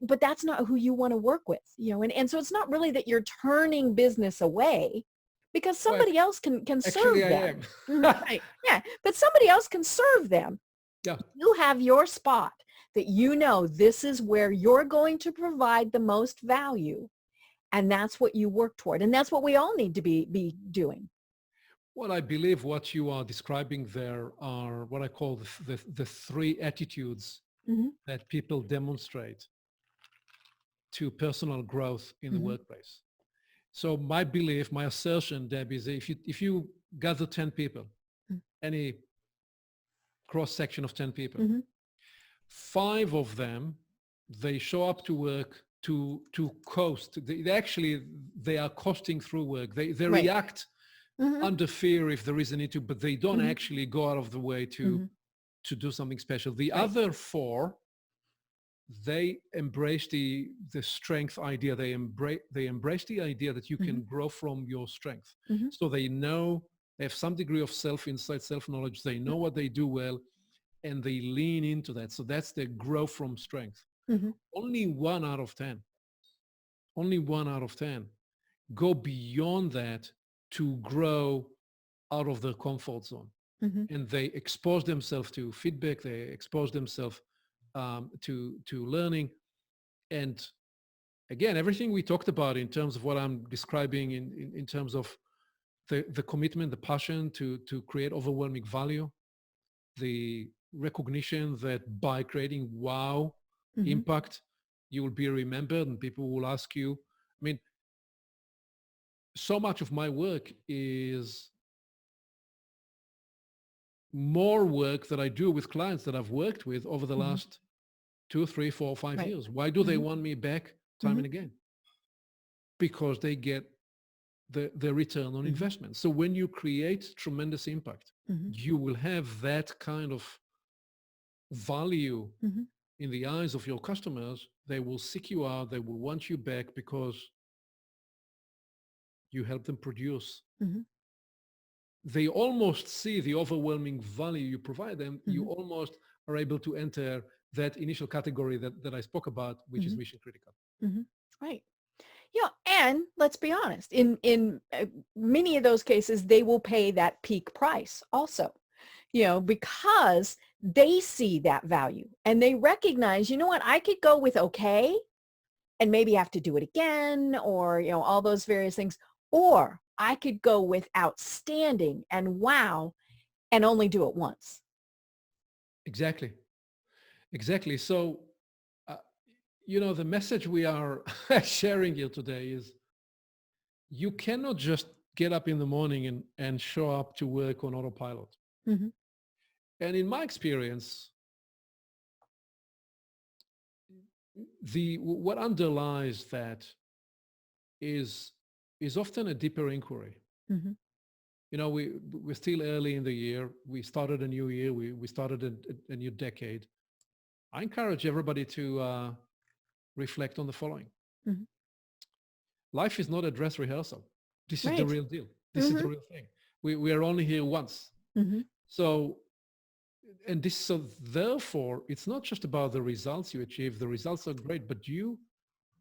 but that's not who you want to work with. And so it's not really that you're turning business away because somebody else can serve Actually, I them. am. Right. Yeah, but somebody else can serve them. Yeah. You have your spot that this is where you're going to provide the most value, and that's what you work toward, and that's what we all need to be doing. Well, I believe what you are describing there are what I call the three attitudes that people demonstrate to personal growth in the workplace. So my belief, my assertion, Deb, is if you gather 10 people, any cross section of 10 people, 5 of them, they show up to work to coast. They are coasting through work. They Right. react under fear if there is a need to, but they don't actually go out of the way to do something special. The other 4, they embrace the strength idea. They embrace the idea that you can grow from your strength. So they know, they have some degree of self-insight, self-knowledge. They know what they do well, and they lean into that. So that's the grow from strength. Only 1 out of 10 go beyond that to grow out of their comfort zone. And they expose themselves to feedback. They expose themselves to learning. And again, everything we talked about in terms of what I'm describing in terms of the commitment, the passion to create overwhelming value, the recognition that by creating wow impact, you will be remembered and people will ask you. I mean, so much of my work is more work that I do with clients that I've worked with over the last 2, 3, 4, 5 Right. years. Why do they want me back time and again? Because they get the return on investment. So when you create tremendous impact, you will have that kind of value in the eyes of your customers. They will seek you out. They will want you back because you help them produce. They almost see the overwhelming value you provide them. You almost are able to enter that initial category that I spoke about, which is mission critical. Right. And let's be honest, in many of those cases, they will pay that peak price also, because they see that value and they recognize, you know what, I could go with okay and maybe have to do it again, or, all those various things, or I could go with outstanding and wow and only do it once. Exactly. Exactly. So, uh, the message we are sharing here today is you cannot just get up in the morning and show up to work on autopilot. Mm-hmm. And in my experience, what underlies that is often a deeper inquiry. Mm-hmm. We're still early in the year. We started a new year. We started a new decade. I encourage everybody to reflect on the following. Mm-hmm. Life is not a dress rehearsal. This is the Right. real deal. This is Mm-hmm. the real thing. We are only here once. Mm-hmm. So therefore, it's not just about the results you achieve. The results are great, but do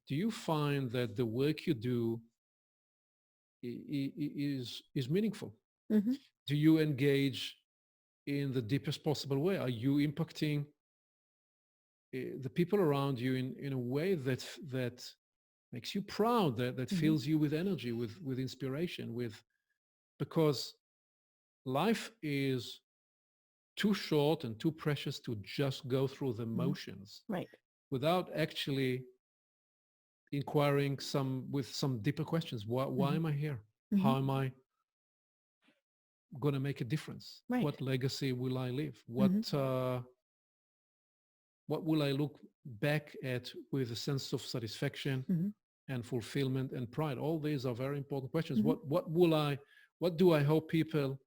you find that the work you do is meaningful? Mm-hmm. Do you engage in the deepest possible way? Are you impacting the people around you in a way that makes you proud, that Mm-hmm. fills you with energy, with inspiration, because life is too short and too precious to just go through the Mm-hmm. motions Right. without actually inquiring with some deeper questions. Why Mm-hmm. am I here? Mm-hmm. How am I going to make a difference? Right. What legacy will I leave? Mm-hmm. What will I look back at with a sense of satisfaction Mm-hmm. and fulfillment and pride? All these are very important questions. Mm-hmm. What do I hope people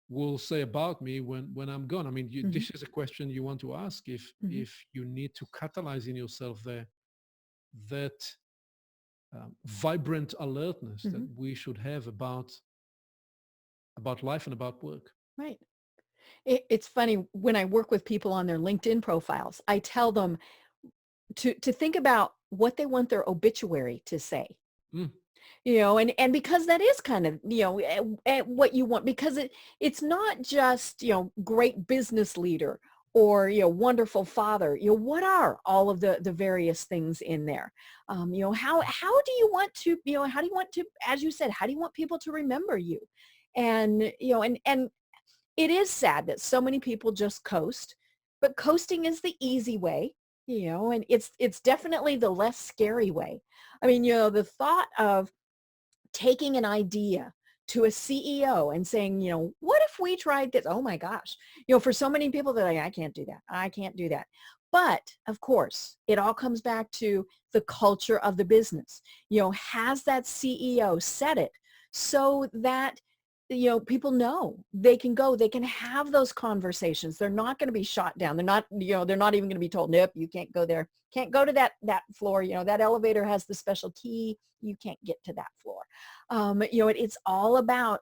will say about me when I'm gone? I mean, Mm-hmm. this is a question you want to ask Mm-hmm. if you need to catalyze in yourself that vibrant alertness Mm-hmm. that we should have about life and about work. Right. It's funny, when I work with people on their LinkedIn profiles, I tell them to think about what they want their obituary to say. Mm. And because that is kind of, at what you want, because it's not just, great business leader or, wonderful father. What are all of the various things in there? How do you want to, how do you want to, as you said, how do you want people to remember you? And, and it is sad that so many people just coast, but coasting is the easy way, and it's definitely the less scary way. I mean, the thought of taking an idea to a CEO and saying, what if we tried this? Oh my gosh. For so many people that I can't do that. I can't do that. But of course, it all comes back to the culture of the business. Has that CEO said it so that people know they can go, they can have those conversations. They're not going to be shot down. They're not, they're not even going to be told, nope, you can't go there. Can't go to that floor. That elevator has the special key. You can't get to that floor. It's all about,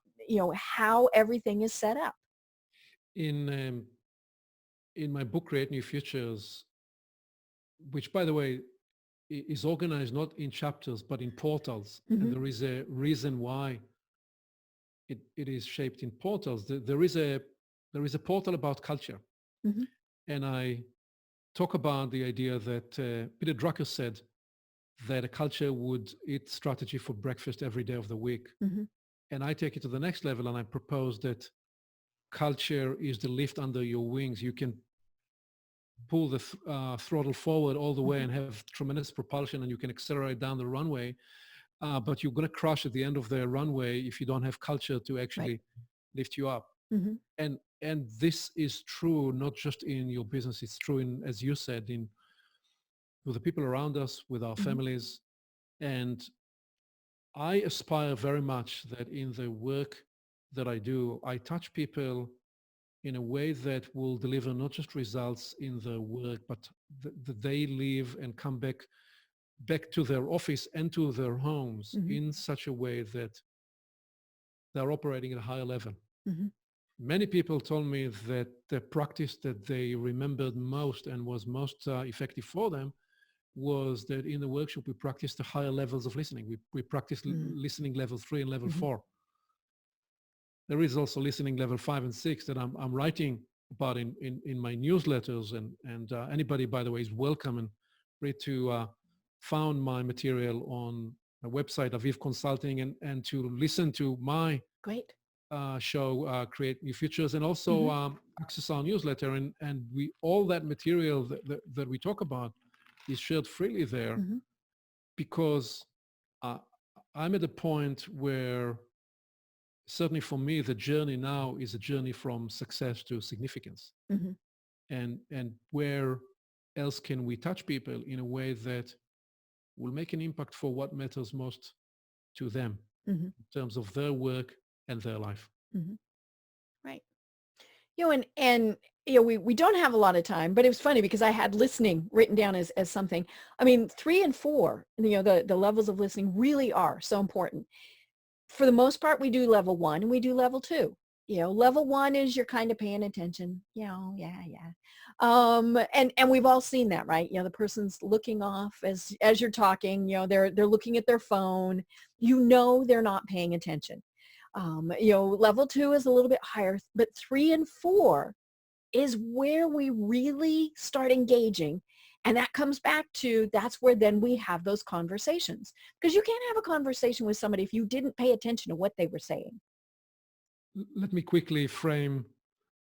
how everything is set up. In my book, Create New Futures, which by the way is organized not in chapters but in portals, Mm-hmm. and there is a reason why it is shaped in portals. There is a portal about culture, Mm-hmm. and I talk about the idea that Peter Drucker said that a culture would eat strategy for breakfast every day of the week. Mm-hmm. And I take it to the next level, and I propose that culture is the lift under your wings. You can pull the throttle forward all the way Mm-hmm. and have tremendous propulsion, and you can accelerate down the runway. But you're going to crash at the end of the runway if you don't have culture to actually Right. lift you up. Mm-hmm. And this is true not just in your business. It's true in, as you said, with the people around us, with our Mm-hmm. families. And I aspire very much that in the work that I do, I touch people in a way that will deliver not just results in the work, but that they leave and come back to their office and to their homes Mm-hmm. in such a way that they're operating at a higher level. Mm-hmm. Many people told me that the practice that they remembered most and was most effective for them was that in the workshop, we practiced the higher levels of listening. We practiced listening level 3 and level 4. There is also listening level 5 and 6 that I'm writing about in my newsletters, and anybody, by the way, is welcome and free to found my material on my website, Aviv Consulting, and to listen to my Great show, Create New Futures, and also access our newsletter. And we all that material that we talk about is shared freely there, because I'm at a point where, certainly for me, the journey now is a journey from success to significance. And where else can we touch people in a way that will make an impact for what matters most to them in terms of their work and their life. Right. And we don't have a lot of time, but it was funny because I had listening written down as something. I mean, 3 and 4, the levels of listening really are so important. For the most part, we do level 1 and we do level 2. Level 1 is you're kind of paying attention. And we've all seen that, right? The person's looking off as you're talking. They're looking at their phone. They're not paying attention. Level 2 is a little bit higher, but 3 and 4 is where we really start engaging. And that comes back to, that's where then we have those conversations, because you can't have a conversation with somebody if you didn't pay attention to what they were saying. Let me quickly frame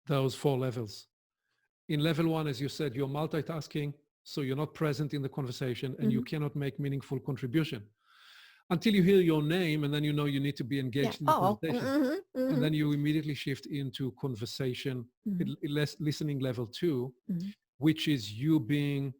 those 4 levels. In level 1, as you said, you're multitasking, so you're not present in the conversation and you cannot make meaningful contribution until you hear your name, and then you need to be engaged in the conversation. And then you immediately shift into conversation, listening level 2, which is you being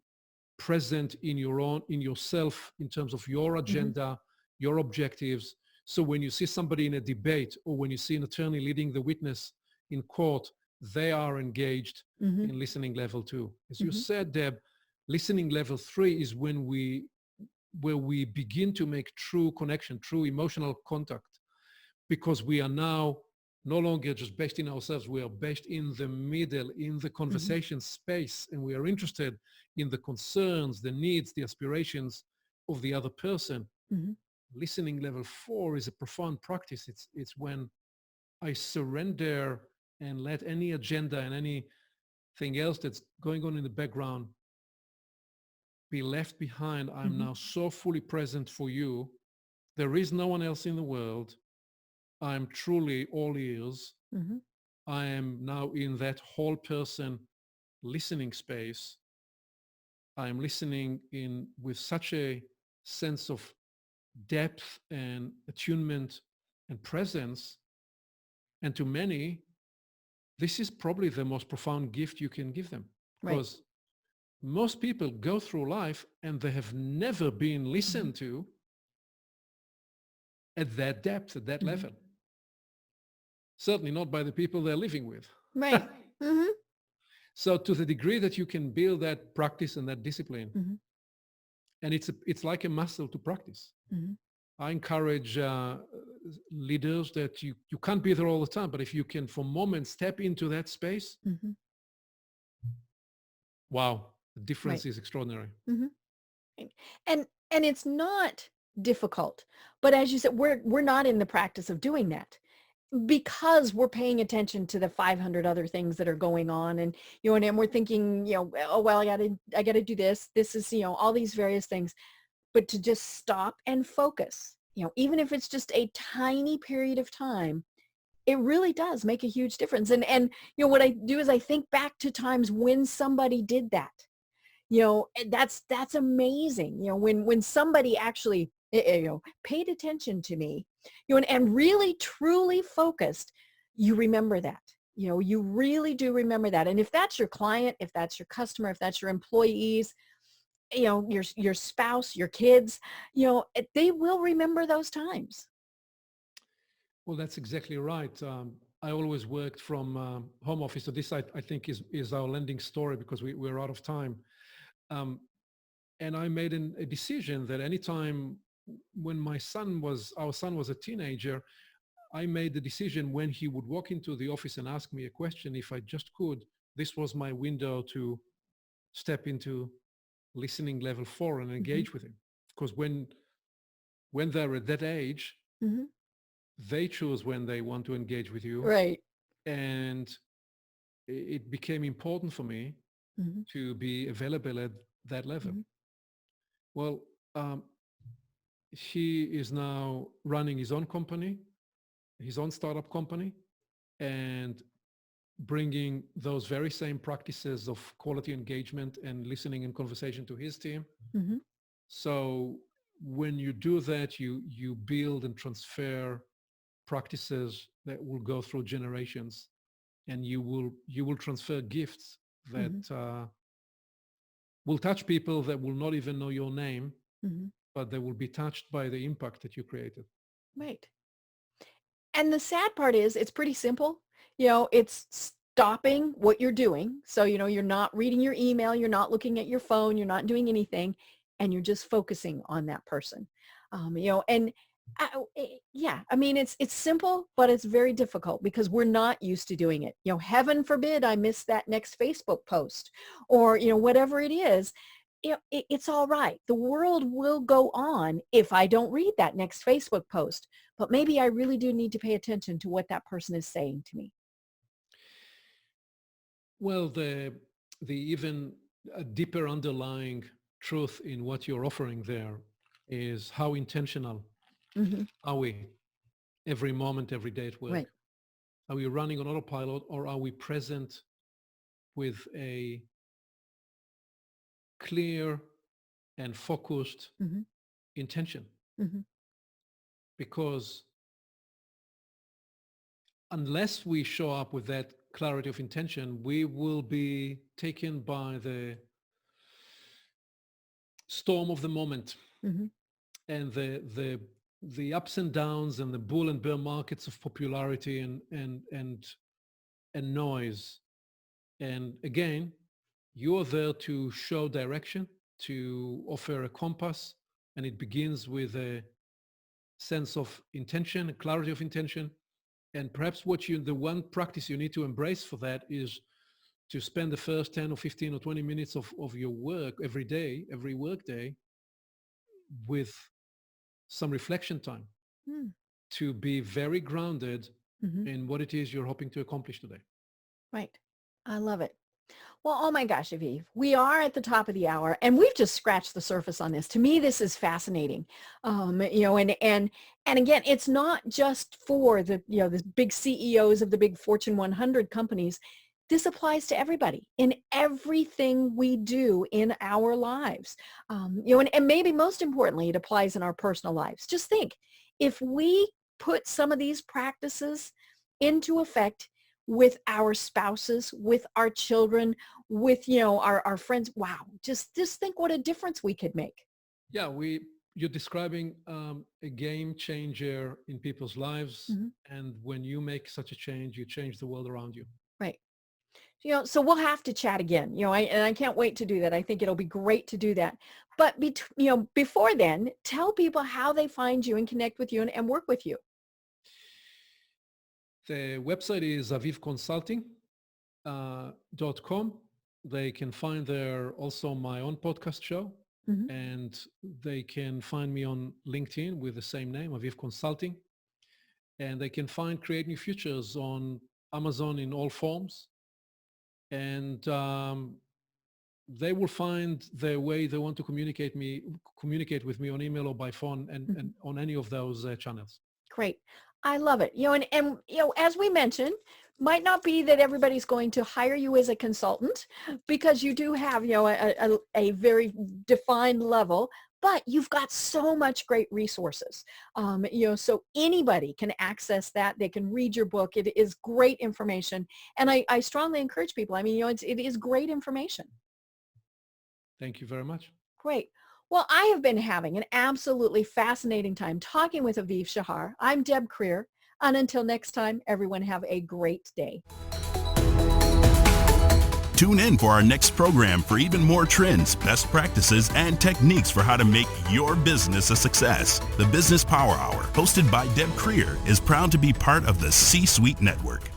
present in yourself in terms of your agenda, your objectives. So when you see somebody in a debate, or when you see an attorney leading the witness in court, they are engaged in listening level 2. As you said, Deb, listening level 3 is where we begin to make true connection, true emotional contact, because we are now no longer just based in ourselves. We are based in the middle, in the conversation space, and we are interested in the concerns, the needs, the aspirations of the other person. Listening level 4 is a profound practice. It's when I surrender and let any agenda and anything else that's going on in the background be left behind. I'm now so fully present for you. There is no one else in the world. I'm truly all ears. I am now in that whole person listening space. I am listening in with such a sense of depth and attunement and presence. And to many, this is probably the most profound gift you can give them. Because most people go through life and they have never been listened to at that depth, at that level. Certainly not by the people they're living with. Right. So to the degree that you can build that practice and that discipline, and it's like a muscle to practice. I encourage leaders that you can't be there all the time, but if you can for moments step into that space, wow, the difference is extraordinary. And it's not difficult, but as you said, we're not in the practice of doing that, because we're paying attention to the 500 other things that are going on, and and we're thinking, oh well, I gotta do this. This is all these various things, but to just stop and focus, even if it's just a tiny period of time, it really does make a huge difference. And what I do is I think back to times when somebody did that. That's amazing. When somebody actually paid attention to me, and really truly focused, you remember that. You really do remember that. And if that's your client, if that's your customer, if that's your employees, your spouse, your kids, they will remember those times. Well, that's exactly right. I always worked from home office. So this, I think, is our landing story, because we're out of time. And I made a decision that anytime when our son was a teenager, I made the decision when he would walk into the office and ask me a question, if I just could, this was my window to step into listening level 4 and engage with him. Because when they're at that age, they choose when they want to engage with you. Right. And it became important for me to be available at that level. Well, he is now running his own company, his own startup company, and bringing those very same practices of quality engagement and listening and conversation to his team. So when you do that, you build and transfer practices that will go through generations, and you will transfer gifts that will touch people that will not even know your name, but they will be touched by the impact that you created. Right. And the sad part is it's pretty simple. It's stopping what you're doing. So, you're not reading your email, you're not looking at your phone, you're not doing anything, and you're just focusing on that person. It's simple, but it's very difficult because we're not used to doing it. Heaven forbid I miss that next Facebook post or, whatever it is. It's all right. The world will go on if I don't read that next Facebook post, but maybe I really do need to pay attention to what that person is saying to me. Well, the even a deeper underlying truth in what you're offering there is how intentional are we every moment, every day at work? Right. Are we running on autopilot, or are we present with a clear and focused intention? Because unless we show up with that clarity of intention, we will be taken by the storm of the moment and the ups and downs and the bull and bear markets of popularity and noise. And again, you're there to show direction, to offer a compass, and it begins with a sense of intention, a clarity of intention. And perhaps the one practice you need to embrace for that is to spend the first 10 or 15 or 20 minutes of your work every day, every work day, with some reflection time to be very grounded in what it is you're hoping to accomplish today. Right. I love it. Well, oh my gosh, Aviv, we are at the top of the hour and we've just scratched the surface on this. To me, this is fascinating. And again, it's not just for the big CEOs of the big Fortune 100 companies. This applies to everybody in everything we do in our lives. And maybe most importantly, it applies in our personal lives. Just think, if we put some of these practices into effect with our spouses, with our children, with, our friends, wow, just think what a difference we could make. Yeah, you're describing a game changer in people's lives. And when you make such a change, you change the world around you. Right. So we'll have to chat again, and I can't wait to do that. I think it'll be great to do that. But, before then, tell people how they find you and connect with you and work with you. The website is avivconsulting.com. They can find there also my own podcast show, and they can find me on LinkedIn with the same name, Aviv Consulting. And they can find Create New Futures on Amazon in all forms. And they will find their way they want to communicate with me on email or by phone and on any of those channels. Great. I love it. And as we mentioned, might not be that everybody's going to hire you as a consultant because you do have, a very defined level, but you've got so much great resources. So anybody can access that. They can read your book. It is great information. And I strongly encourage people. I mean, it is great information. Thank you very much. Great. Well, I have been having an absolutely fascinating time talking with Aviv Shahar. I'm Deb Creer. And until next time, everyone have a great day. Tune in for our next program for even more trends, best practices, and techniques for how to make your business a success. The Business Power Hour, hosted by Deb Creer, is proud to be part of the C-Suite Network.